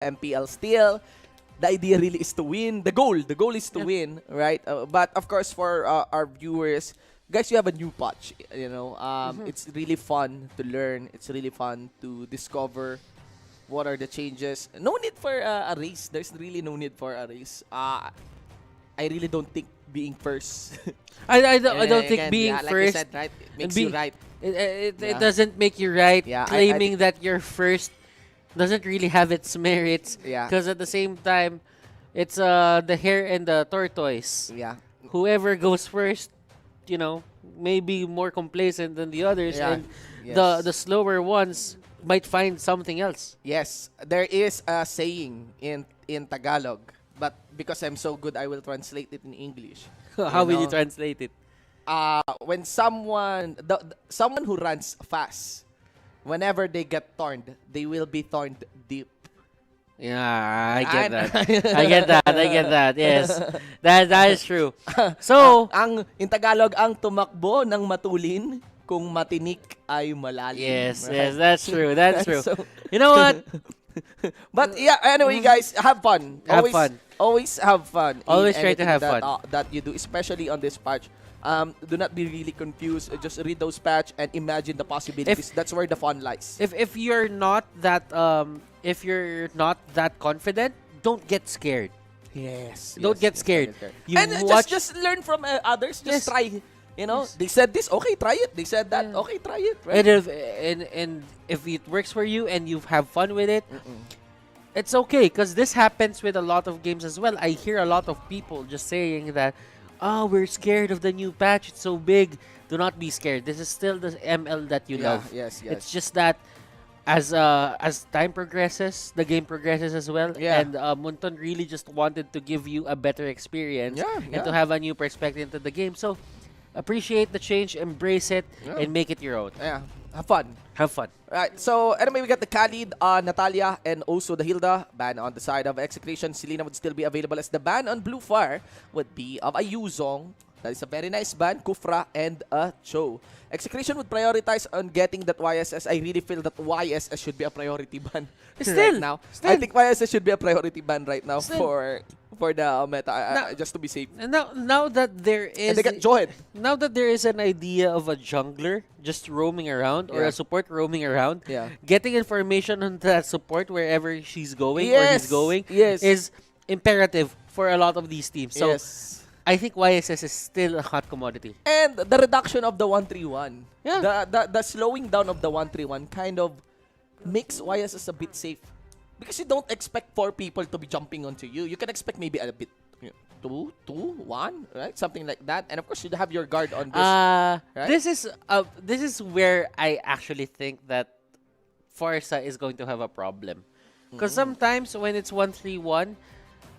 MPL still. The idea really is to win. The goal is to win, right? But of course, for our viewers, guys, you have a new patch. It's really fun to learn. It's really fun to discover what are the changes. No need for a race. There's really no need for a race. I really don't think being first. I don't think Again, being like you first said, right? It makes you right. It doesn't make you right. Yeah, Claiming that you're first doesn't really have its merits. Yeah. Because at the same time, it's the hare and the tortoise. Yeah. Whoever goes first, may be more complacent than the others, Yeah. and Yes. the slower ones might find something else. Yes, there is a saying in Tagalog, but because I'm so good, I will translate it in English. How will you translate it? When someone who runs fast, whenever they get thorned, they will be thorned deep. Yeah, I get that. I get that. Yes, that is true. So, In Tagalog, ang tumakbo ng matulin kung matinik ay malalim. yes, right? that's true. That's true. So, You know what? but yeah, anyway, guys, have fun. Have fun. Always have fun. Always in try to anything have that, fun. That you do, especially on this patch. Do not be really confused. Just read those patch and imagine the possibilities. That's where the fun lies. If you're not that confident, don't get scared. Yes. Don't get scared. You And watch. just learn from others. Just Yes. try. Yes. They said this. Okay, try it. They said that. Yeah. Okay, try it. Right? And if it works for you and you have fun with it, it's okay, because this happens with a lot of games as well. I hear a lot of people just saying that, oh, we're scared of the new patch. It's so big. Do not be scared. This is still the ML that you love. Yes. It's just that as time progresses, the game progresses as well. Yeah. And Munton really just wanted to give you a better experience Yeah. and to have a new perspective into the game. So appreciate the change, embrace it, Yeah. and make it your own. Yeah. Have fun. Have fun. Right, so anyway, we got the Khalid, Natalia, and also the Hilda. Ban on the side of Execration. Selena would still be available, as the ban on Blu Fire would be of Ayuzong. That is a very nice ban, Kufra, and Cho. Execration would prioritize on getting that YSS. I really feel that YSS should be a priority ban Still, right now. still. I think YSS should be a priority ban right now Still. for the meta, just to be safe. And now that there And is they got Joed. now that there is an idea of a jungler just roaming around or Yeah. a support roaming around, Yeah. getting information on that support wherever she's going or Yes, he's going yes. is imperative for a lot of these teams. So Yes. I think YSS is still a hot commodity. And the reduction of the 131. Yeah. The slowing down of the 131 kind of makes YSS a bit safe. Because you don't expect 4 people to be jumping onto you. You can expect maybe a bit, 2, 1, right? Something like that. And of course, you have your guard on this. right? This is where I actually think that Forza is going to have a problem. Because sometimes when it's 1-3-1,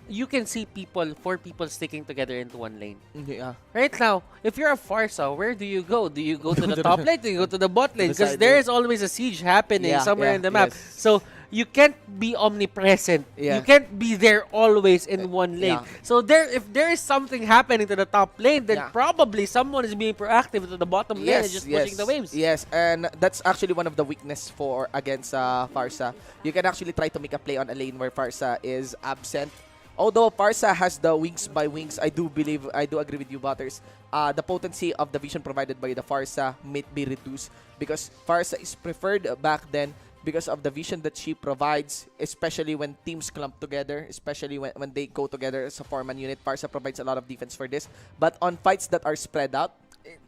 you can see 4 people sticking together into one lane. Yeah. Right now, if you're a Forza, where do you go? Do you go to the top lane? Do you go to the bot lane? the Because side there lane. is always a siege happening Yeah, somewhere yeah, in the map. yes. So you can't be omnipresent. Yeah. You can't be there always in one lane. yeah. So if there is something happening to the top lane, then Yeah. probably someone is being proactive to the bottom lane and just pushing the waves. Yes, and that's actually one of the weakness against Farsa. You can actually try to make a play on a lane where Farsa is absent. Although Farsa has the wings by wings, I do agree with you, Butters. The potency of the vision provided by the Farsa may be reduced because Farsa is preferred back then because of the vision that she provides, especially when teams clump together, especially when they go together as a 4-man unit. Farsa provides a lot of defense for this. But on fights that are spread out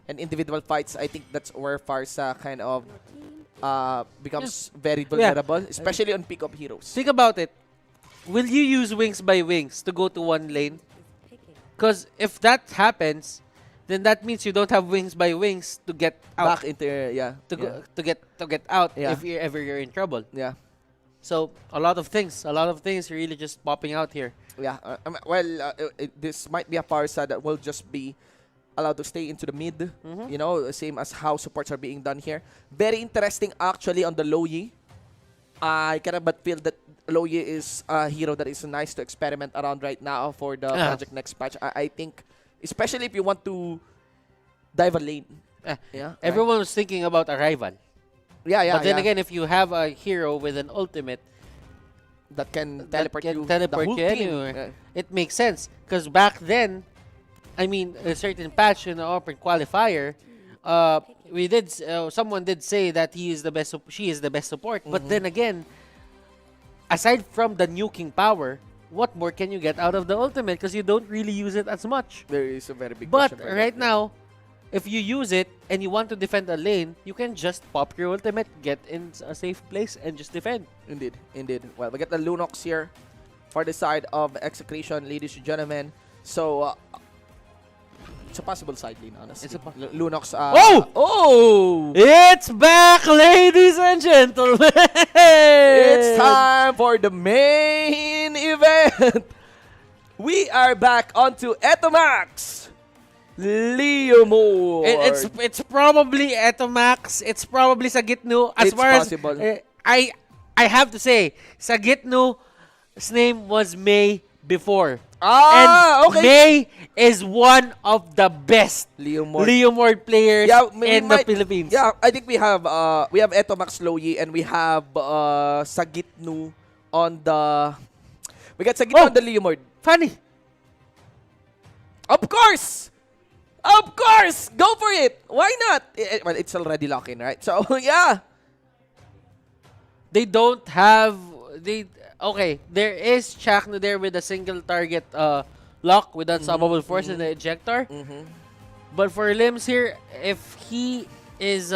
and individual fights, I think that's where Farsa kind of becomes very vulnerable, especially on pick-up heroes. Think about it. Will you use wings by wings to go to one lane? Because if that happens, then that means you don't have wings by wings to get out. Back into, yeah. To get out Yeah. if you're in trouble. Yeah. So a lot of things really just popping out here. Yeah. This might be a Farsa that will just be allowed to stay into the mid. Same as how supports are being done here. Very interesting actually on the Loyi. I cannot but feel that Loyi is a hero that is nice to experiment around right now for the Project Next patch. I think, especially if you want to dive a lane. Yeah. Everyone was thinking about a rival. Yeah. But then again, if you have a hero with an ultimate, that can that teleport can you teleport the whole you team. anywhere. It makes sense because back then, I mean, a certain patch in the Open Qualifier, someone did say that he is the best. She is the best support. But then again, aside from the nuking power, what more can you get out of the ultimate? Because you don't really use it as much. There is a very big But question for right that. now, if you use it and you want to defend a lane, you can just pop your ultimate, get in a safe place, and just defend. Indeed, indeed. Well, we get the Lunox here for the side of Execration, ladies and gentlemen. So, it's a possible side lane, honestly. It's a Lunox. Oh! Oh! It's back, ladies and gentlemen! It's time for the main event. We are back onto Etomax. Leomore. It's probably Etomax. It's probably sa Gitno. As It's far possible. as I have to say, sa Gitno's name was May before. Ah, And okay. May is one of the best Leomore. players in the Philippines. Yeah, I think we have Etomax Loyi and we have Sagitnu on the. We got Sagitnu on the Leomore. Funny. Of course! Of course! Go for it! Why not? Well, it's already locked in, right? So, yeah. They don't have okay, there is Chakno there with a single target lock with unstoppable force in the ejector. But for Limbs here, if he is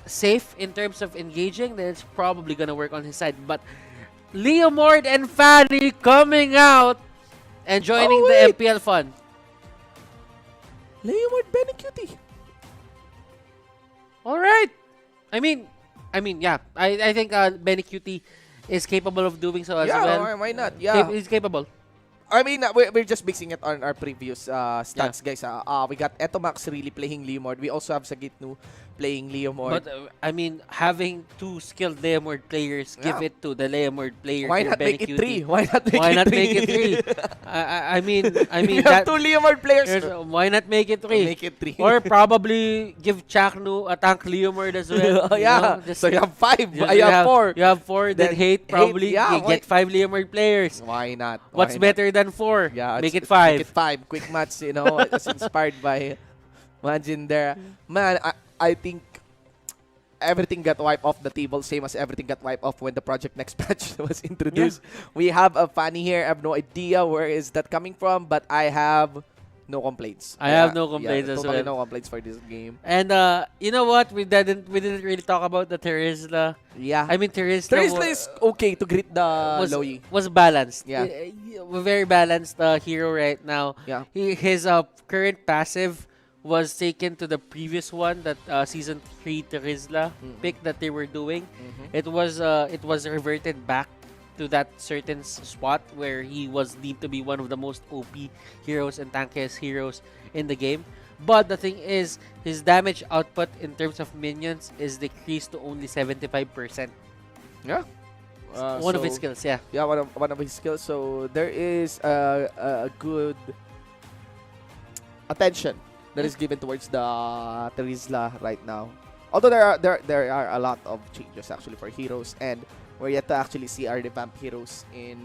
safe in terms of engaging, then it's probably gonna work on his side. But Leomord and Fanny coming out and joining the MPL fun. Leomord, Benny Cutie. All right. I mean, yeah. I think Benny Cutie is capable of doing so as well. Yeah, why not? Yeah. He's capable. I mean, we're just basing it on our previous stats, guys. We got Etomax really playing Leomord. We also have Sagitnu playing Leomord. But, I mean, having two skilled Leomord players, give it to the Leomord player. Why not Benny make it Cutie. 3? Why not make Why it not 3? make it 3? I mean, We have that. 2 Leomord players. Why not make it 3? Make it 3. Or probably give Chaknu a tank Leomord as well. Oh, yeah. Just, So you have 5. you I have 4. You have 4. Then Then hate probably. yeah, You get 5 Leomord players. Why not? What's Why not? better than 4? Yeah, Make it Make 5. it 5. Quick match, you know, it's inspired by Imagine there. Man, I think everything got wiped off the table, same as everything got wiped off when the Project Next patch was introduced. We have a Fanny here. I have no idea where is that coming from, but I have no complaints. I have no complaints as totally well. no complaints for this game. And you know what? We didn't really talk about the Terizla. Yeah. I mean, Terizla Terizla is okay to greet the Loyi. was balanced. Yeah. A very balanced hero right now. Yeah. His current passive was taken to the previous one, that season 3 Terizla pick that they were doing. It was reverted back to that certain spot where he was deemed to be one of the most OP heroes and tankiest heroes in the game. But the thing is, his damage output in terms of minions is decreased to only 75%. Yeah. One of his skills, yeah. Yeah, one of his skills. So there is a good attention that is given towards the Terizla right now. Although there are a lot of changes actually for heroes, and we're yet to actually see our revamped heroes in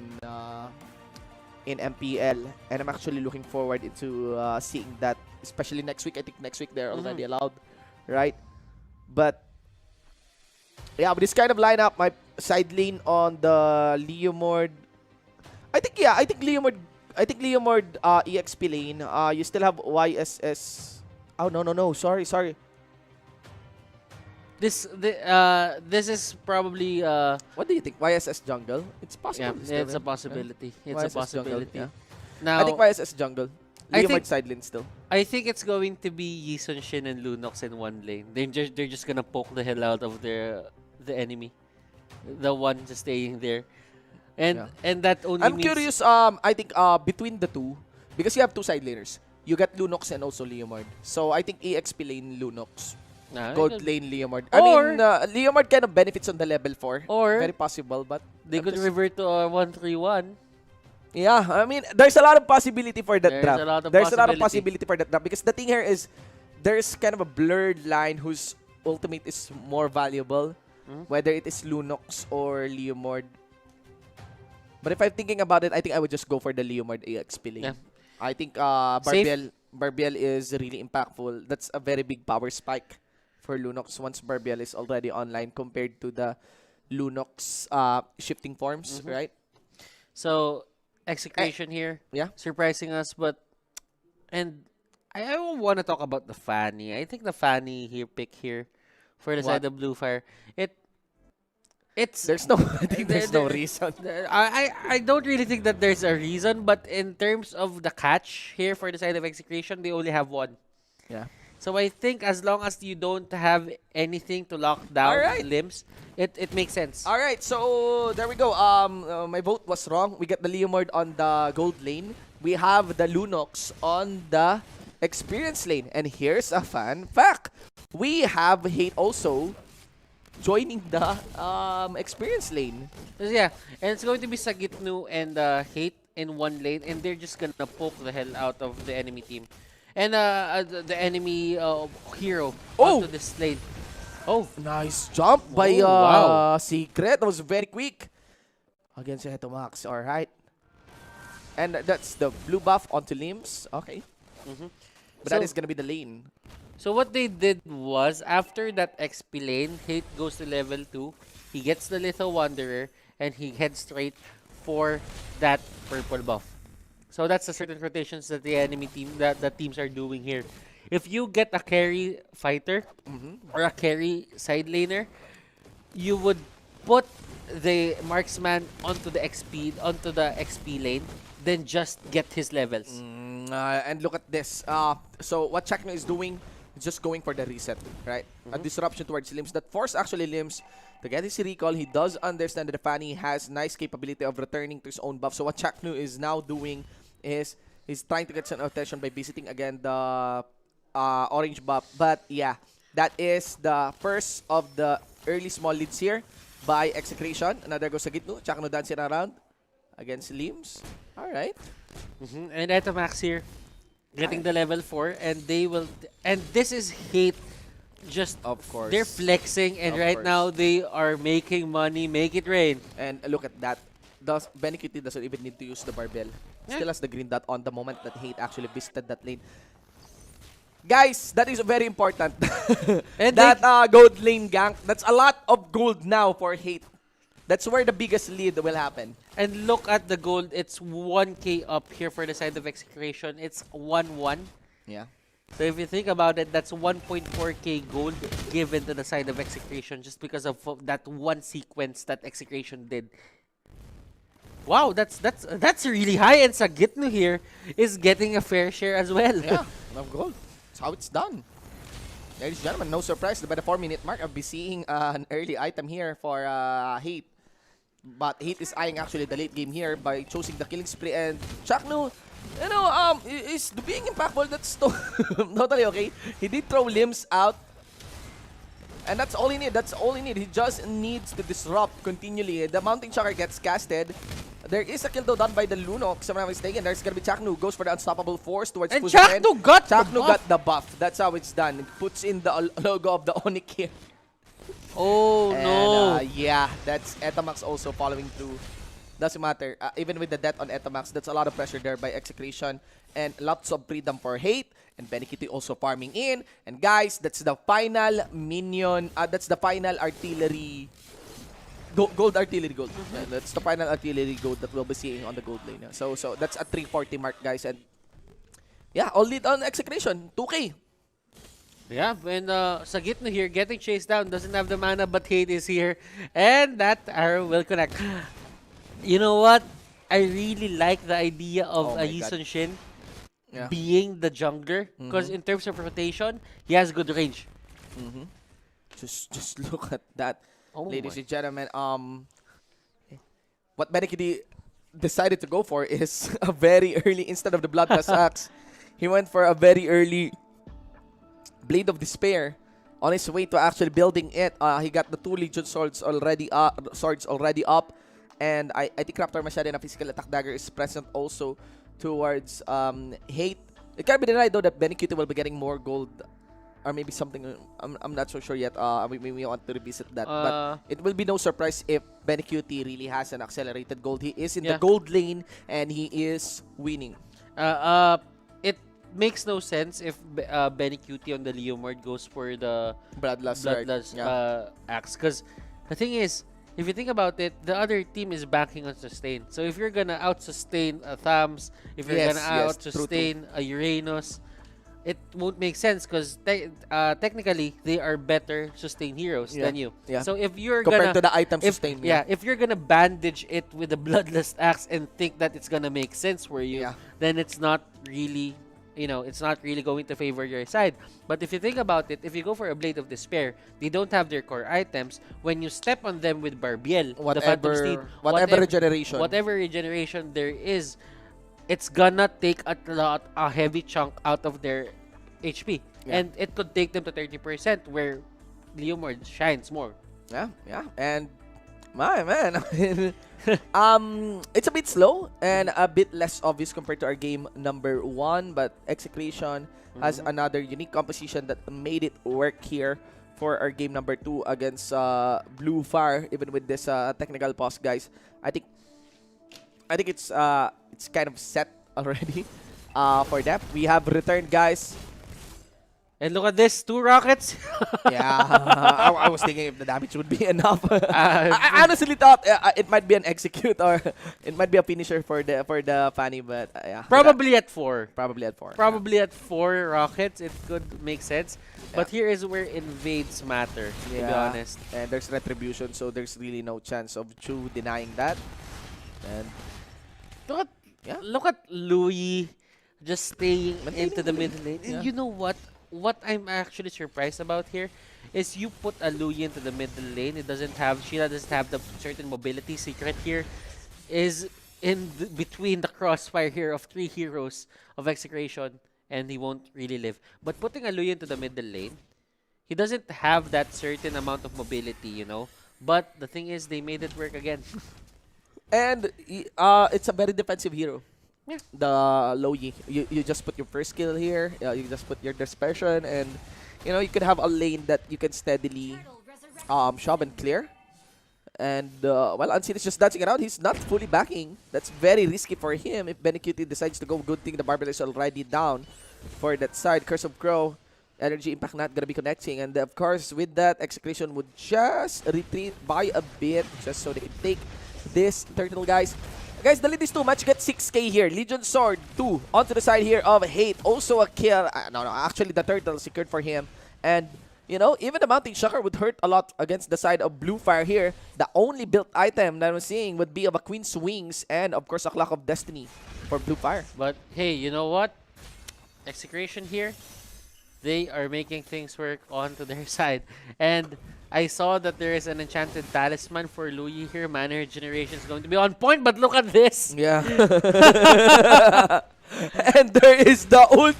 MPL, and I'm actually looking forward into seeing that, especially next week. I think next week they're already allowed, right? But yeah, with this kind of lineup, my side lane on the Leomord, I think Leomord EXP lane. You still have YSS. Oh no. Sorry. This is probably What do you think? YSS jungle? It's possible. yeah, it's a possibility. It's a YSS jungle, possibility. yeah. Now I think YSS jungle. I Leomord think- side lane still. I think it's going to be Yison Shin and Lunox in one lane. They're just gonna poke the hell out of the enemy, the one just staying there, and that only. I'm means curious. I think between the two, because you have two side laners, you got Lunox and also Leomord. So I think EXP lane Lunox, gold lane Leomord. I mean, Leomord kind of benefits on the level 4. Or Very possible, but they could revert to 1-3-1. yeah, I mean, there's a lot of possibility for that There's draft. a lot of There's a lot of possibility. possibility for that draft, because the thing here is there's kind of a blurred line whose ultimate is more valuable, whether it is Lunox or Leomord. But if I'm thinking about it, I think I would just go for the Leomord EXP lane. Yeah. I think Safe. Barbiel is really impactful. That's a very big power spike for Lunox once Barbiel is already online compared to the Lunox shifting forms, right? So, Execration here. Yeah. Surprising us, but... And I want to talk about the Fanny. I think the Fanny here pick here for the What? side of Blue Fire. It's There's no, I think there's no there- reason. I don't really think that there's a reason, but in terms of the catch here for the side of Execration, they only have one. Yeah. So I think as long as you don't have anything to lock down Alright. limbs, it makes sense. All right, so there we go. My vote was wrong. We get the Leomord on the gold lane. We have the Lunox on the experience lane. And here's a fun fact. We have Hate also joining the experience lane. So yeah, and it's going to be Sagitnu and Hate in one lane, and they're just gonna poke the hell out of the enemy team. And the enemy hero Oh! onto this lane. Oh, Nice jump by Oh, wow. Secret. That was very quick against Hetomax. All right. And that's the blue buff onto limbs. Okay. But that So- is going to be the lane. so what they did was after that XP lane, Hate goes to level 2. He gets the Little Wanderer, and he heads straight for that purple buff. So that's the certain rotations that the enemy team, that the teams are doing here. If you get a carry fighter or a carry side laner, you would put the marksman onto the XP lane, then just get his levels. And look at this. So what Chakno is doing is just going for the reset, right? A disruption towards Limbs that force actually Limbs to get his recall. He does understand that the Fanny has nice capability of returning to his own buff. So what Chakno is now doing is he's trying to get some attention by visiting again the orange buff. But yeah, that is the first of the early small leads here by Execration. Another goes sa Gitno. Chakno dancing around against Limbs. Alright. And Etamax here, getting the level 4, and they will. And this is Hate. Just Of course. they're flexing, and Of right course. now they are making money. Make it rain. And look at that. Benikitty doesn't even need to use the barbell. Still has the green dot on the moment that Hate actually visited that lane. Guys, that is very important. And that gold lane gank, that's a lot of gold now for Hate. That's where the biggest lead will happen. And look at the gold. It's 1k up here for the side of Execration. It's 1-1. Yeah. So if you think about it, that's 1.4k gold given to the side of Execration just because of that one sequence that Execration did. Wow, that's really high, and Sagitnu here is getting a fair share as well. Yeah, of gold. That's how it's done. Ladies and gentlemen, no surprise. By the 4-minute mark, I'll be seeing an early item here for Hate. But Hate is eyeing actually the late game here by choosing the killing spree. And Chaknu, you know, is being impactful. That's totally okay. He did throw Limbs out. And that's all he needs. That's all he needs. He just needs to disrupt continually. The Mounting Chakra gets casted. There is a kill though done by the Lunox, if I'm not mistaken. There's gonna be Chaknu who goes for the unstoppable force towards And Fuzz Chaknu got the Chaknu buff. got the buff. That's how it's done. It puts in the logo of the Onyx here. Oh And, no. yeah, that's Etamax also following through. Doesn't matter. Even with the death on Etamax, that's a lot of pressure there by Execration. And lots of freedom for Hate. And Benikitty also farming in. And guys, that's the final minion. That's the final artillery. Gold artillery gold. Yeah, that's the final artillery gold that we'll be seeing on the gold lane. So that's a 340 mark, guys. And yeah, all lead on Execration. 2K. Yeah, and Sagitnu here getting chased down, doesn't have the mana, but Hate is here. And that arrow will connect. You know what? I really like the idea of Oh my God. Yisun Shin Yeah. being the jungler. Because in terms of rotation, he has good range. Just look at that. Oh Ladies my. and gentlemen, what Benikitty decided to go for is a very early, instead of the Bloodlust Axe, he went for a very early Blade of Despair on his way to actually building it. He got the 2 Legion swords already up, and I think Raptor Machado and a physical attack dagger is present also towards Hate. It can't be denied though that Benikitty will be getting more gold or maybe something. I'm not so sure yet. We want to revisit that, but it will be no surprise if Benecutie really has an accelerated gold. He is in the gold lane and he is winning. It makes no sense if Benecutie on the Leomord goes for the Bloodlust axe, because the thing is, if you think about it, the other team is banking on sustain. So if you're gonna out-sustain a Thams, if you're gonna out-sustain a Uranus, it won't make sense because technically they are better sustain heroes than you. Yeah. So if you're compared to the item sustain, if you're gonna bandage it with a Bloodlust axe and think that it's gonna make sense for you, then it's not really. It's not really going to favor your side. But if you think about it, if you go for a Blade of Despair, they don't have their core items. When you step on them with Barbiel, the Phantom Steed, whatever regeneration there is, it's gonna take a heavy chunk out of their HP. And it could take them to 30%, where Leomord shines more. Yeah. And my man, it's a bit slow and a bit less obvious compared to our game number 1, but Execration has another unique composition that made it work here for our game number 2 against Blu Fire. Even with this technical pause, guys, I think it's kind of set already for them. We have returned, guys. And look at this, 2 rockets. I was thinking if the damage would be enough. I honestly thought it might be an execute or it might be a finisher for the Fanny, but Probably at 4. Probably at 4. Probably at 4 rockets, it could make sense. But here is where invades matter, to be honest. And there's retribution, so there's really no chance of Chu denying that. And look at Louis just staying into the mid lane. And you know what? What I'm actually surprised about here is you put a Louis into the middle lane. Sheila doesn't have the certain mobility. Secret here is between the crossfire here of 3 heroes of Execration, and he won't really live. But putting a Louis into the middle lane, he doesn't have that certain amount of mobility, But the thing is, they made it work again. And it's a very defensive hero. Yeah. The Loyi. You just put your first skill here. You just put your dispersion, and you could have a lane that you can steadily shove and clear. And well, Unseen is just dancing around. He's not fully backing. That's very risky for him. If Benecutie decides to go, good thing the Barbell is already down for that side. Curse of Crow. Energy impact not gonna be connecting, and of course with that, Execration would just retreat by a bit just so they can take this turtle, guys. Guys, the lead is too much. Get 6k here. Legion Sword 2 onto the side here of Hate. Also a kill. No, actually the turtle secured for him. And, even the Mounting Shocker would hurt a lot against the side of Blu Fire here. The only built item that I'm seeing would be of a Queen's Wings and, of course, a Clock of Destiny for Blu Fire. But, hey, you know what? Execration here, they are making things work onto their side. And I saw that there is an enchanted talisman for Louis here. Mana regeneration is going to be on point, but look at this. Yeah. And there is the ult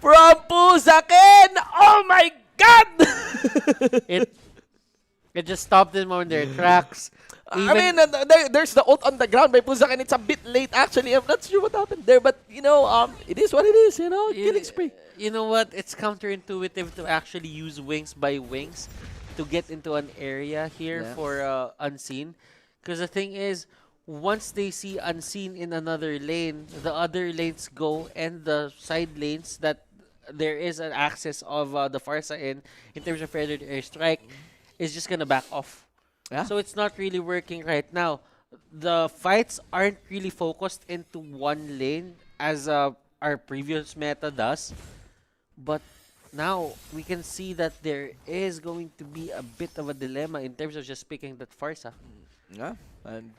from Puzaken. Oh my God! it just stopped them on their tracks. There's the ult on the ground by Puzaken. It's a bit late, actually. I'm not sure what happened there, but it is what it is. Killing spree. You know what? It's counterintuitive to actually use wings by wings to get into an area here for Unseen. Because the thing is, once they see Unseen in another lane, the other lanes go, and the side lanes that there is an access of the Farsa in terms of feathered airstrike is just gonna back off. Yeah. So it's not really working right now. The fights aren't really focused into one lane as our previous meta does, but now we can see that there is going to be a bit of a dilemma in terms of just picking that Farsa. Yeah, and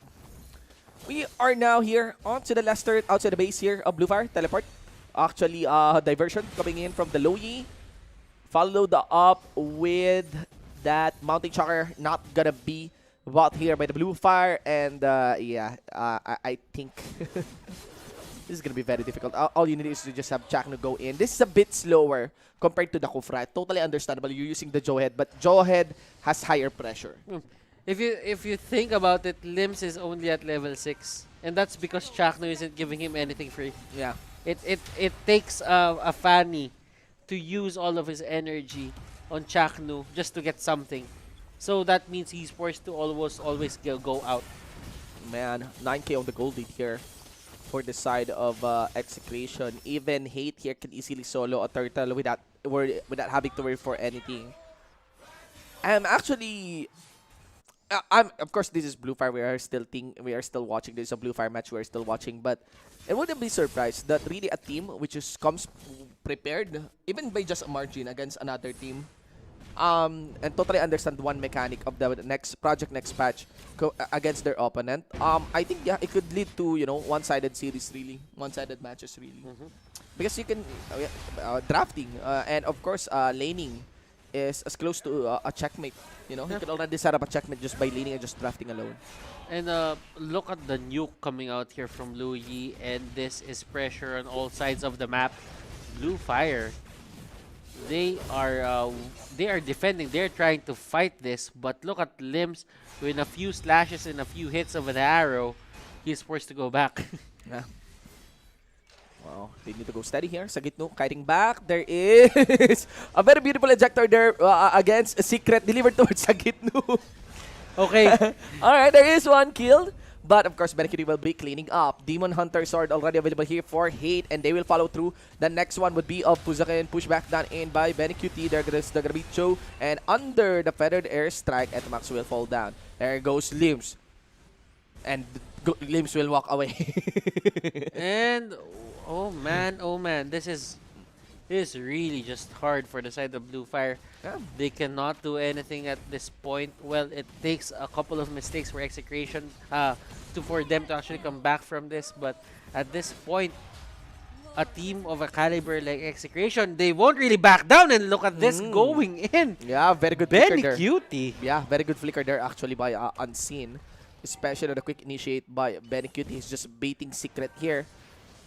we are now here onto the last turret outside the base here of Blu Fire. Teleport. Actually, diversion coming in from the Loyi. Followed up with that Mounting Shocker. Not gonna be bought here by the Blu Fire. And I think this is gonna be very difficult. All you need is to just have Chakno go in. This is a bit slower compared to the Kufra. Totally understandable. You're using the Jawhead, but Jawhead has higher pressure. If you think about it, Limbs is only at level 6, and that's because Chakno isn't giving him anything free. Yeah. It takes a Fanny to use all of his energy on Chaknu just to get something. So that means he's forced to always go out. Man, 9K on the gold lead here for the side of Execration. Even Hate here can easily solo a turtle without having to worry for anything. I'm actually, I'm of course this is Blue Fire. We are still watching. This is a Blue Fire match. We are still watching, but I wouldn't be surprised that really a team which comes prepared, even by just a margin against another team, and totally understand one mechanic of the next patch against their opponent. I think yeah, it could lead to one-sided series really, one-sided matches really, because you can drafting and of course laning is as close to a checkmate. You can already set up a checkmate just by laning and just drafting alone. And look at the nuke coming out here from Luyi, and this is pressure on all sides of the map. Blue Fire, they are defending. They're trying to fight this, but look at Limbs with a few slashes and a few hits of an arrow. He's forced to go back. Yeah. Wow, they need to go steady here. Sagitno kiting back. There is a very beautiful ejector there against a secret delivered towards Sagitno. Okay. Alright, there is one killed. But of course, BeLegendary will be cleaning up. Demon Hunter Sword already available here for Hate, and they will follow through. The next one would be of Puzakin. Pushback done in by BeLegendary. They're gonna be Cho, and under the feathered airstrike, Etamax will fall down. There goes Limbs. And Limbs will walk away. And oh man, this is really just hard for the side of Blue Fire. Yeah. They cannot do anything at this point. Well, it takes a couple of mistakes for Execration for them to actually come back from this. But at this point, a team of a caliber like Execration, they won't really back down. And look at this going in. Yeah, very good flicker Very there. cutie. Yeah, very good flicker there actually by Unseen. Especially the quick initiate by BeLegendary. He's just baiting secret here.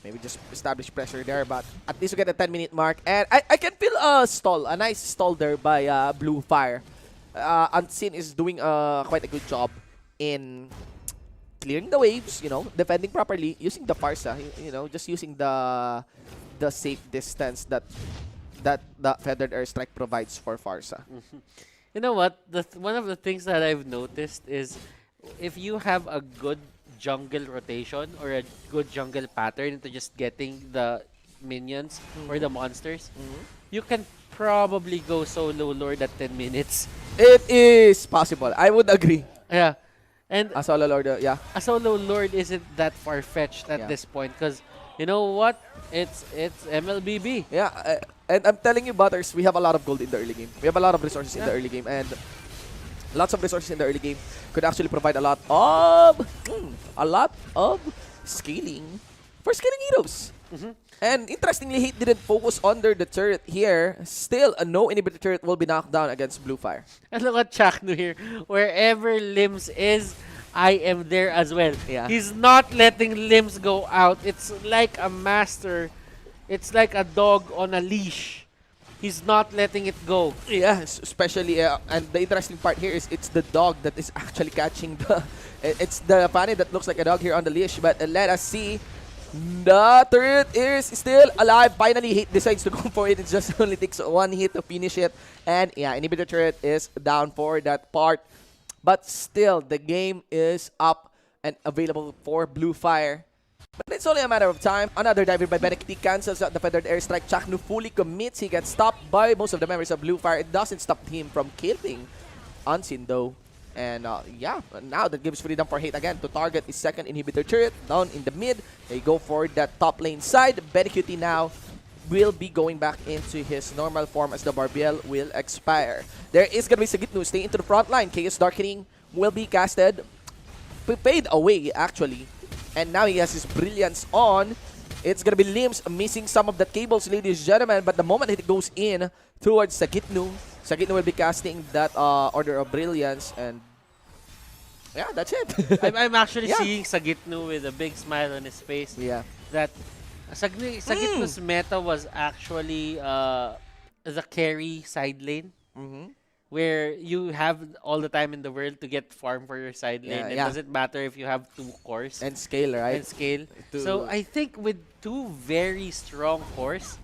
Maybe just establish pressure there, but at least we get a 10-minute mark. And I can feel a nice stall there by Blue Fire. Unseen is doing quite a good job in clearing the waves, defending properly, using the Farsa, just using the safe distance that the feathered airstrike provides for Farsa. You know what? One of the things that I've noticed is if you have a good jungle rotation or a good jungle pattern into just getting the minions or the monsters, you can probably go solo lord at 10 minutes. It is possible. I would agree. Yeah. And A solo lord, yeah. a solo lord isn't that far-fetched at this point because you know what? It's MLBB. Yeah, and I'm telling you, Butters, we have a lot of gold in the early game. We have a lot of resources in the early game, and lots of resources in the early game could actually provide a lot of scaling for scaling heroes. And interestingly, Hate didn't focus under the turret here. Still, no inhibitor turret will be knocked down against Blue Fire. And look at Chaknu here. Wherever Limbs is, I am there as well. Yeah. He's not letting Limbs go out. It's like a master. It's like a dog on a leash. He's not letting it go. Yeah, especially, and the interesting part here is it's the dog that is actually catching the... It's the Fanny that looks like a dog here on the leash, but let us see. The turret is still alive. Finally, Hate decides to go for it. It just only takes one hit to finish it. And yeah, inhibitor turret is down for that part. But still, the game is up and available for Blue Fire. But it's only a matter of time. Another diver by BeLegendary cancels out the feathered airstrike. Chaknu fully commits. He gets stopped by most of the members of Blue Fire. It doesn't stop him from killing Unseen though. And yeah, now that gives freedom for Hate again to target his second inhibitor turret down in the mid. They go for that top lane side. BeLegendary now will be going back into his normal form as the Barbiel will expire. There is going to be Sagitnu stay into the front line. Chaos Darkening will be casted. Paid away actually. And now he has his Brilliance on. It's going to be Limbs missing some of the cables, ladies and gentlemen. But the moment it goes in towards Sagitnu, Sagitnu will be casting that Order of Brilliance. And yeah, that's it. I'm actually seeing Sagitnu with a big smile on his face. Yeah. That Sagitnu's meta was actually the carry side lane. Where you have all the time in the world to get farm for your side lane. It doesn't matter if you have 2 cores. And scale, right? And scale. So I think with 2 very strong cores,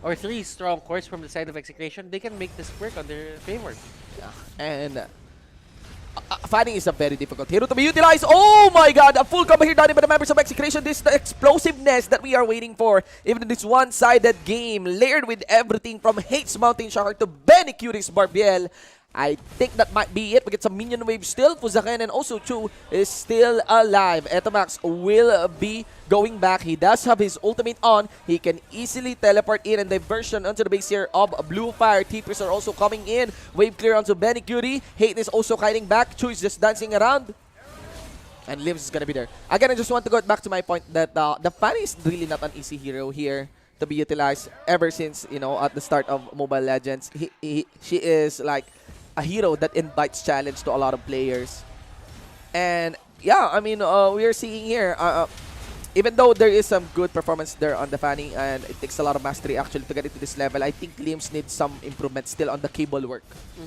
or 3 strong cores from the side of Execration, they can make this work on their favor. Yeah. And Fanning is a very difficult hero to be utilized. Oh my god, a full combo here done by the members of Execration. This is the explosiveness that we are waiting for. Even in this one-sided game, layered with everything from Hate's Mountain Shocker to Benny Curie's Barbiel. I think that might be it. We get some minion wave still. Fuzaken and also Chu is still alive. Etomax will be going back. He does have his ultimate on. He can easily teleport in and diversion onto the base here of Blu Fire. TPs are also coming in. Wave clear onto Benny Curie. Hate is also kiting back. Chu is just dancing around. And Lives is gonna be there. Again, I just want to go back to my point that the Fanny is really not an easy hero here to be utilized ever since, you know, at the start of Mobile Legends. She is like a hero that invites challenge to a lot of players. And yeah, I mean, we are seeing here, even though there is some good performance there on the Fanny, and it takes a lot of mastery actually to get it to this level, I think Liams needs some improvement still on the cable work.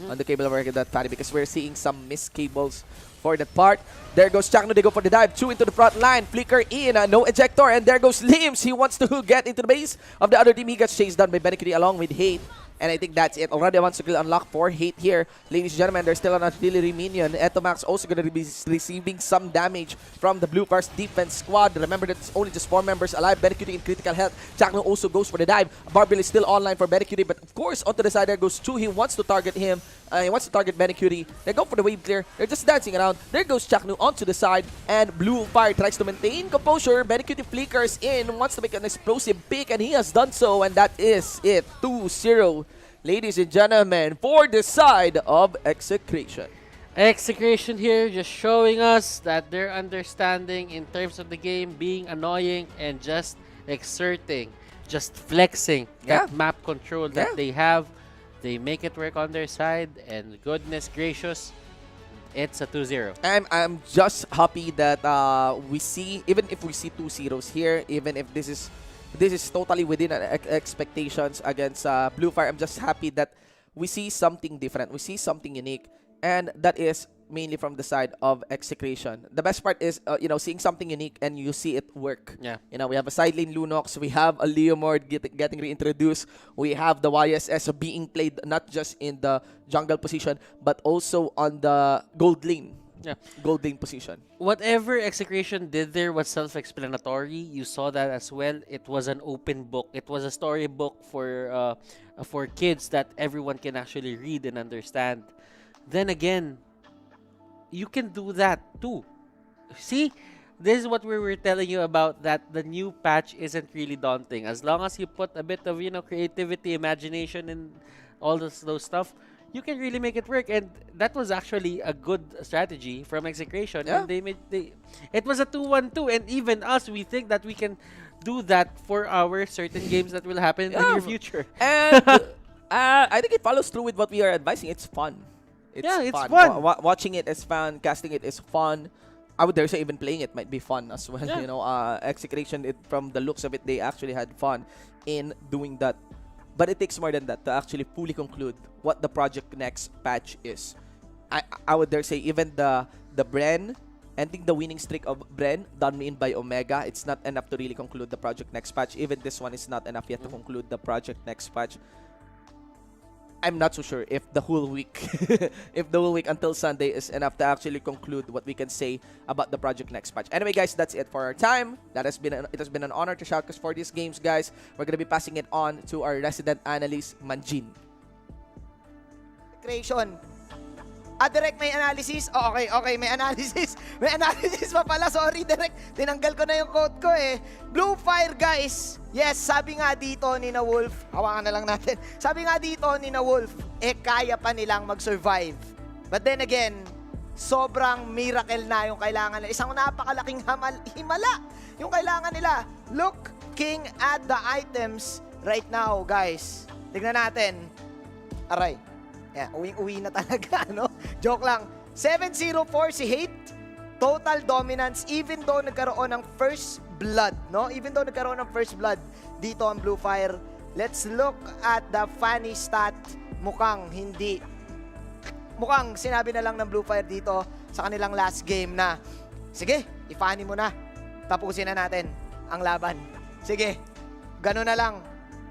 On the cable work of that Fanny, because we're seeing some missed cables for that part. There goes Chakno, they go for the dive. Chu into the front line, flicker in, no ejector, and there goes Liams. He wants to get into the base of the other team. He gets chased down by Benekiri along with Hate. And I think that's it. Already one skill unlocked for Hate here. Ladies and gentlemen, there's still an artillery minion. Etomax also going to be receiving some damage from the Blue Fire's defense squad. Remember that it's only just 4 members alive. Benekiri in critical health. Chakno also goes for the dive. Barbil is still online for Benekiri, but of course, onto the side there goes Chu. He wants to target him. He wants to target Benekiri. They go for the wave clear. They're just dancing around. There goes Chakno onto the side, and Blue Fire tries to maintain composure. Benekiri flickers in, wants to make an explosive pick, and he has done so, and that is it. 2-0. Ladies and gentlemen, for the side of Execration. Execration here just showing us that their understanding in terms of the game being annoying and just exerting, just flexing that map control that they have. They make it work on their side, and goodness gracious, it's a 2-0. I'm just happy that we see, even if we see 2 zeros here, even if this is totally within expectations against Blue Fire. I'm just happy that we see something different. We see something unique. And that is mainly from the side of Execration. The best part is, you know, seeing something unique and you see it work. Yeah. You know, we have a side lane Lunox. We have a Leomord getting reintroduced. We have the YSS being played not just in the jungle position, but also on the gold lane. Yeah. Gold lane position. Whatever Execration did there was self-explanatory. You saw that as well. It was an open book. It was a storybook for kids that everyone can actually read and understand. Then again, you can do that too. See, this is what we were telling you about, that the new patch isn't really daunting. As long as you put a bit of, you know, creativity, imagination, and all those stuff, you can really make it work. And that was actually a good strategy from Execration. Yeah. And it was a 2-1-2. And even us, we think that we can do that for our certain games that will happen in the near future. And I think it follows through with what we are advising. It's fun. It's fun. Watching it is fun. Casting it is fun. I would dare say even playing it might be fun as well. Yeah. You know, Execration, from the looks of it, they actually had fun in doing that. But it takes more than that to actually fully conclude what the Project Next patch is. I would dare say even the Bren, ending the winning streak of Bren done in by Omega, it's not enough to really conclude the Project Next patch. Even this one is not enough yet to conclude the Project Next patch. I'm not so sure if the whole week, until Sunday is enough to actually conclude what we can say about the Project Next patch. Anyway, guys, that's it for our time. It has been an honor to shoutcast for these games, guys. We're gonna be passing it on to our resident analyst, Manjin. Creation. Direct, may analysis? Oh, okay, may analysis. May analysis pa pala. Sorry, Direct. Tinanggal ko na yung code ko eh. Blue Fire, guys. Yes, sabi nga dito ni na Wolf. Hawakan na lang natin. Sabi nga dito ni na Wolf, kaya pa nilang mag-survive. But then again, sobrang miracle na yung kailangan nila. Isang napakalaking himala yung kailangan nila. Looking at the items right now, guys. Tignan natin. Aray. Yeah, uwing-uwi na talaga, no? Joke lang. 7-0-4 si Hate. Total dominance even though nagkaroon ng first blood, no? Even though nagkaroon ng first blood dito ang Blue Fire. Let's look at the funny stat. Mukhang sinabi na lang ng Blue Fire dito sa kanilang last game na, sige, i-funny mo na. Tapusin na natin ang laban. Sige, gano'n na lang.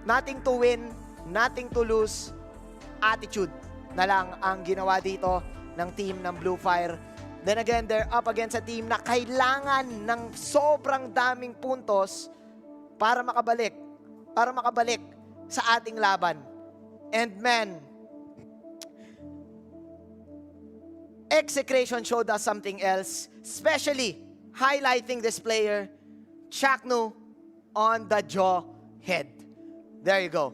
nothing to win, nothing to lose, attitude na lang ang ginawa dito ng team ng Blu Fire. Then again, they're up against a team na kailangan ng sobrang daming puntos para makabalik sa ating laban. And man, Execration showed us something else, especially highlighting this player, Chaknu, on the jaw head. There you go.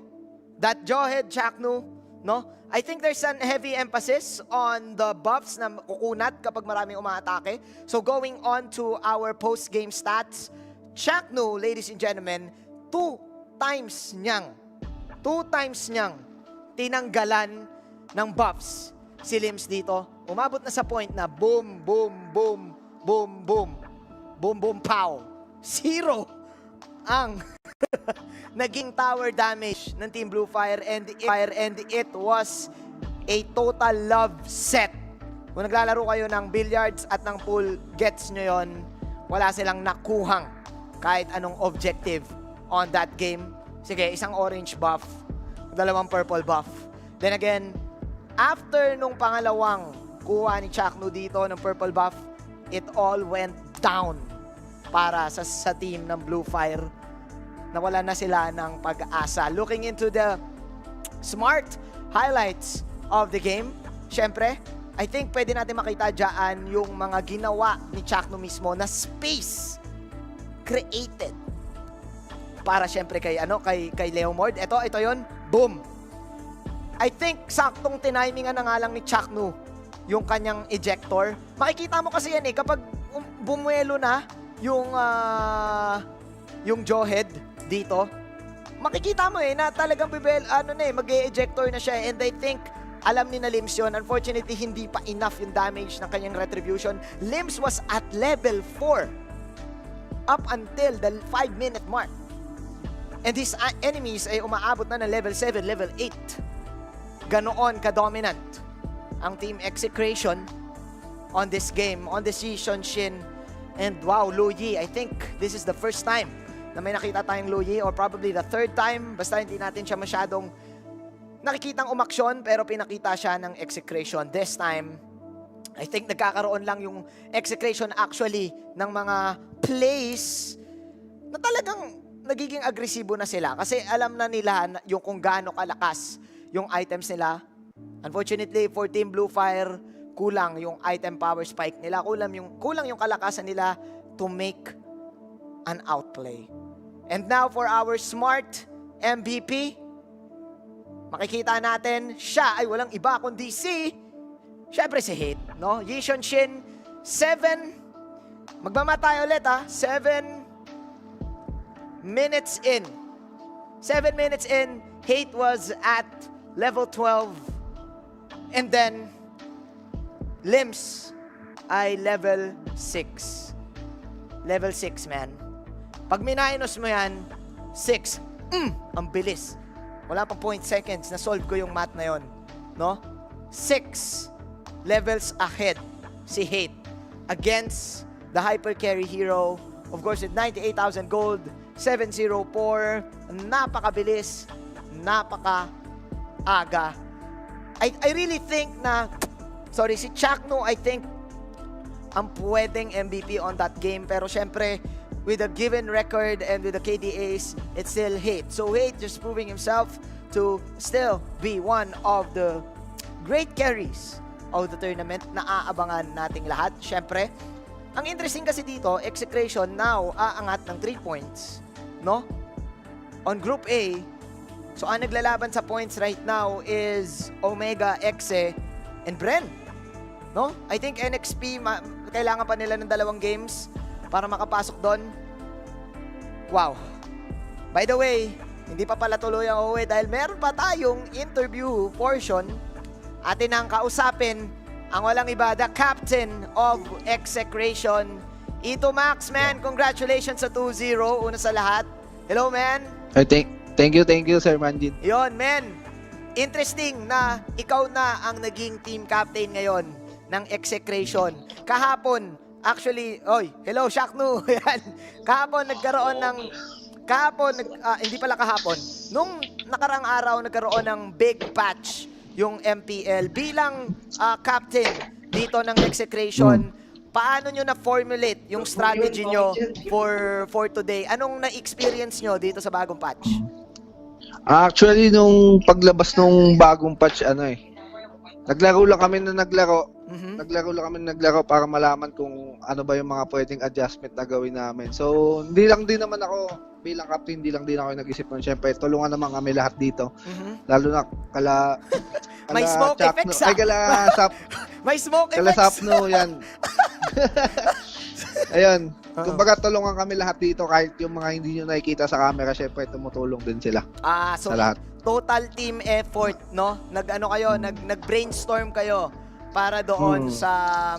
That jaw head, Chaknu, no? I think there's an heavy emphasis on the buffs na kukunat kapag maraming umaatake. So going on to our post-game stats, Chaknu, ladies and gentlemen, 2 times niyang tinanggalan ng buffs si Lims dito. Umabot na sa point na boom, boom, boom, boom, boom, boom, boom, pow. 0 ang naging tower damage ng Team Blu Fire and it was a total love set. Kung naglalaro kayo ng billiards at ng pool, gets nyo yon. Wala silang nakuhang kahit anong objective on that game. Sige, isang orange buff, 2 purple buff. Then again, after nung pangalawang kuha ni Chaknu dito ng purple buff, it all went down para sa team ng Blu Fire. Nawala na sila ng pag-asa. Looking into the smart highlights of the game, syempre, I think pwede natin makita dyan yung mga ginawa ni Chaknu mismo na space created para syempre kay Leomord. Ito yon, boom. I think saktong tinimingan na nga lang ni Chaknu yung kanyang ejector. Makikita mo kasi yan kapag bumuelo na yung jawhead dito, makikita mo na talagang mag-e-ejector na siya. And I think alam ni na Lims yun. Unfortunately, hindi pa enough yung damage ng kanyang retribution. Lims was at level 4 up until the 5-minute mark. And these enemies ay umaabot na ng level 7, level 8. Ganoon ka-dominant ang Team Execration on this game, on this season, Shin. And wow, Luyi, I think this is the first time na may nakita tayong Luyi, or probably the third time. Basta hindi natin siya masyadong nakikitang umaksyon, pero pinakita siya ng Execration. This time, I think nagkakaroon lang yung Execration actually ng mga plays na talagang nagiging agresibo na sila. Kasi alam na nila yung kung gaano kalakas yung items nila. Unfortunately, for Team Blu Fire, kulang yung item power spike nila. Kulang yung kalakasan nila to make an outplay. And now for our smart MVP, makikita natin, siya ay walang iba kundi syempre si Hate, no? Yishon Shin, 7, magmamatay ulit 7 minutes in. 7 minutes in, Hate was at level 12. And then, Lims ay level 6. Level 6, man. Pag minainos mo yan, 6. Ang bilis. Wala pang 0.0 seconds na solve ko yung math na yon, no? 6 levels ahead si Hate against the hyper carry hero. Of course, with 98,000 gold, 704, napakabilis, napaka-aga. I really think na, si Chaknu, I think, ang pwedeng MVP on that game. Pero syempre, with a given record and with the KDAs, it's still Hate. So Hate just proving himself to still be one of the great carries of the tournament na aabangan nating lahat. Syempre, ang interesting kasi dito, Execration now aangat ng 3 points, no? On Group A, so ang naglalaban sa points right now is Omega, Exe, and Bren, no? I think NXP, kailangan pa nila ng 2 games para makapasok doon. Wow. By the way, hindi pa pala tuloy ang uwi dahil meron pa tayong interview portion. Atin ang kausapin ang walang iba, the captain of Execration, Ito Max, man. Congratulations sa 2-0. Una sa lahat. Hello, man. Thank you, Sir Manjin. Yon, man. Interesting na ikaw na ang naging team captain ngayon ng Execration. Kahapon, actually, hello, Chaknu. Yan. Kahapon nagkaroon ng kahapon, hindi pala kahapon, nung nakarang araw nagkaroon ng big patch yung MPL bilang captain dito ng Execration. Paano nyo na-formulate yung strategy nyo for today? Anong na-experience nyo dito sa bagong patch? Actually, nung paglabas nung bagong patch, naglaro lang kami na naglaro. Naglaro para malaman kung ano ba yung mga pwedeng adjustment na gawin namin. So, hindi lang din naman ako, bilang captain, hindi lang din ako nag-isip nun. Siyempre, tulungan naman kami lahat dito. Lalo na May smoke effects, Ay, May smoke kala effects. Sapno, yan. Ayun. Kumbaga, tulungan kami lahat dito kahit yung mga hindi nyo nakikita sa camera, syempre tumutulong din sila. So sa lahat. total team effort, no? Nag-brainstorm kayo para doon sa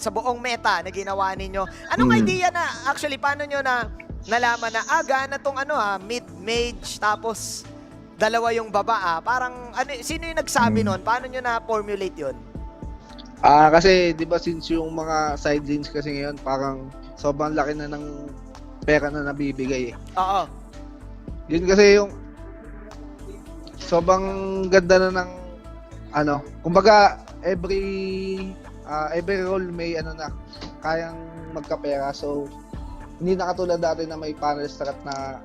buong meta na ginawa ninyo. Anong idea na actually paano nyo na nalaman na na tong mid-mage tapos dalawa yung baba Parang sino yung nagsabi nun? Paano nyo na formulate yun? Kasi 'di ba since yung mga side lanes kasi ngayon parang sobrang laki na ng pera na nabibigay Oo. Yun kasi yung sobrang ganda na ng kumbaga every role may kayang magkapera. So hindi na katulad dati na may panel strat na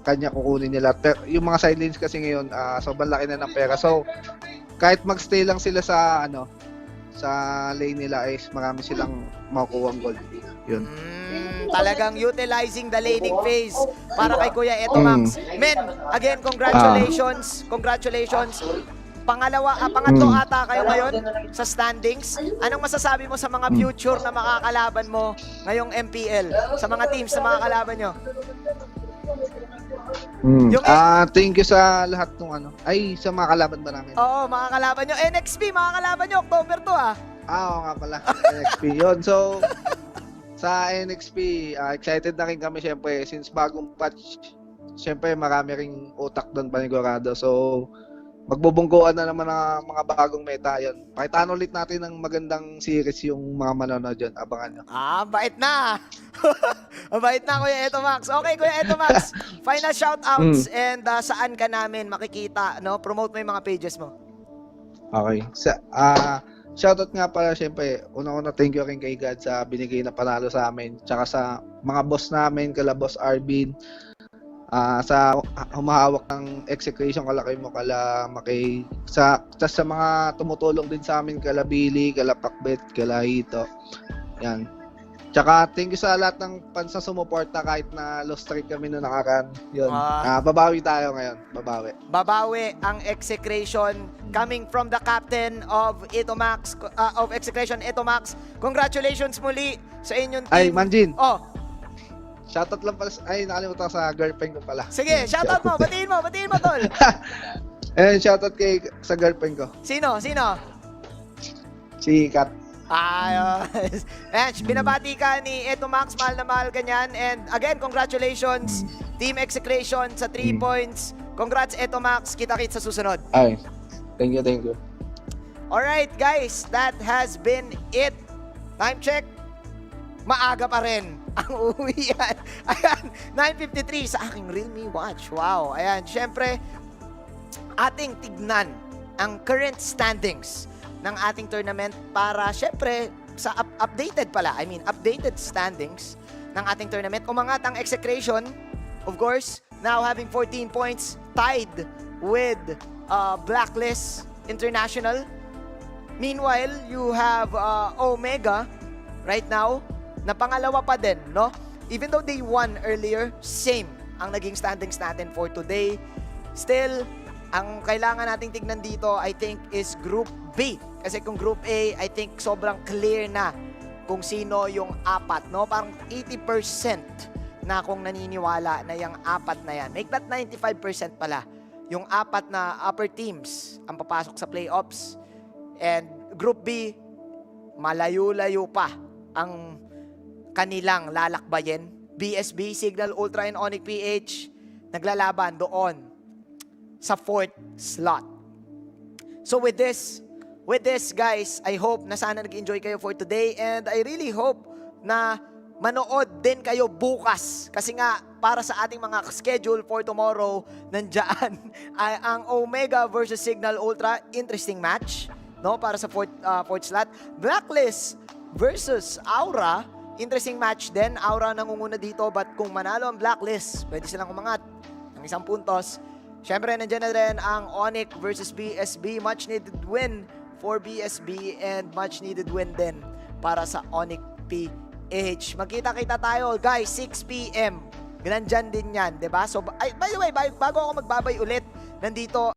kanya kukunin nila. Pero yung mga side lanes kasi ngayon sobrang laki na ng pera. So kahit magstay lang sila sa sa lane nila is marami silang makukuha ang gold. Yun. Talagang utilizing the laning phase para kay Kuya Etomax. Men, again, congratulations. Congratulations. Pangatlo ata kayo ngayon sa standings. Anong masasabi mo sa mga future na makakalaban mo ngayong MPL? Sa mga teams na makakalaban nyo? Thank you sa lahat ng sa mga kalaban ba namin? Oo, makakalaban nyo. NXP, makakalaban nyo. October 2 Oo nga pala. NXP yun. So, sa NXP, excited na rin kami syempre since bagong patch. Syempre marami ring utak doon panigurado. So, magbubungguan na naman ng mga bagong meta yun. Pakitaan ulit natin ng magandang series yung mga manonood yun. Abangan nyo. Bait na. Bait na, Kuya Etomax. Okay, Kuya Etomax. Final shoutouts and saan ka namin makikita, no? Promote mo yung mga pages mo. Okay. Shoutout nga pala syempre, una-una thank you rin kay God sa binigay na panalo sa amin. Tsaka sa mga boss namin, kala Boss Arvin, sa humahawak ng Execration, kala Makay, sa mga tumutulong din sa amin, kala Billy, kala Pakbet, kala Hito. Yan. Tsaka thank you sa lahat ng fans na sumuporta kahit na lost streak kami noong nakaraan. Yun. Babawi tayo ngayon. Babawi ang Execration coming from the captain of Etomax, of Execration Etomax. Congratulations muli sa inyong team. Ay, Manjin. Shoutout lang pala. Nakalimutan ko sa girlfriend ko pala. Sige, shoutout mo. Batiin mo, tol. Shoutout sa girlfriend ko. Sino? Si Kat. Ayos. Ayan, binabati ka ni Etomax, mahal na mahal ganyan. And again, congratulations, Team Execration sa 3 points. Congrats, Etomax. Kita-kits sa susunod. Ay, thank you. Alright, guys. That has been it. Time check. Maaga pa rin ang uwian. Ayan, 9:53 sa aking Realme Watch. Wow. Ayan, syempre, ating tignan ang current standings ng ating tournament para syempre sa updated standings ng ating tournament. Umangat ang Execration, of course, now having 14 points, tied with Blacklist International. Meanwhile, you have Omega right now na pangalawa pa din, no? Even though they won earlier, same ang naging standings natin for today. Still, ang kailangan nating tignan dito, I think, is Group B. Kasi kung Group A, I think sobrang clear na kung sino yung apat, no? Parang 80% na kung naniniwala na yung apat na yan. Make that 95% pala. Yung apat na upper teams ang papasok sa playoffs. And Group B, malayo-layo pa ang kanilang lalakbayin. BSB, Signal, Ultra, and Onyx PH naglalaban doon sa 4th slot. So with this guys, I hope na sana nag-enjoy kayo for today, and I really hope na manood din kayo bukas. Kasi nga, para sa ating mga schedule for tomorrow, nandyan ay ang Omega versus Signal Ultra. Interesting match, no? Para sa fourth slot. Blacklist versus Aura. Interesting match din. Aura nangunguna dito, but kung manalo ang Blacklist, pwede silang umangat ng 1 puntos. Siyempre, nandiyan na rin ang Onyx versus BSB. Much needed win for BSB and much needed win din para sa Onyx PH. Magkita-kita tayo, guys, 6 PM. Nandyan din yan, 'di ba? So, by the way, bago ako magbabay ulit, nandito